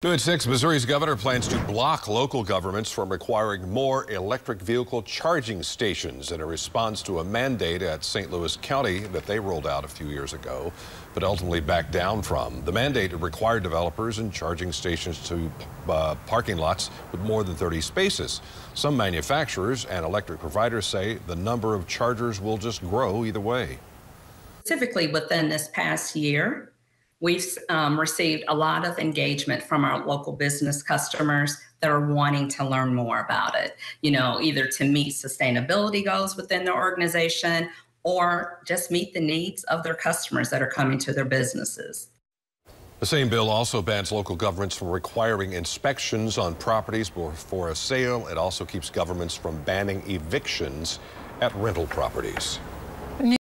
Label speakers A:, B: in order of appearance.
A: New at 6, Missouri's governor plans to block local governments from requiring more electric vehicle charging stations in a response to a mandate at St. Louis County that they rolled out a few years ago, but ultimately backed down from. The mandate required developers and charging stations to parking lots with more than 30 spaces. Some manufacturers and electric providers say the number of chargers will just grow either way.
B: Specifically within this past year, we've received a lot of engagement from our local business customers that are wanting to learn more about it, either to meet sustainability goals within their organization or just meet the needs of their customers that are coming to their businesses.
A: The same bill also bans local governments from requiring inspections on properties before a sale. It also keeps governments from banning evictions at rental properties.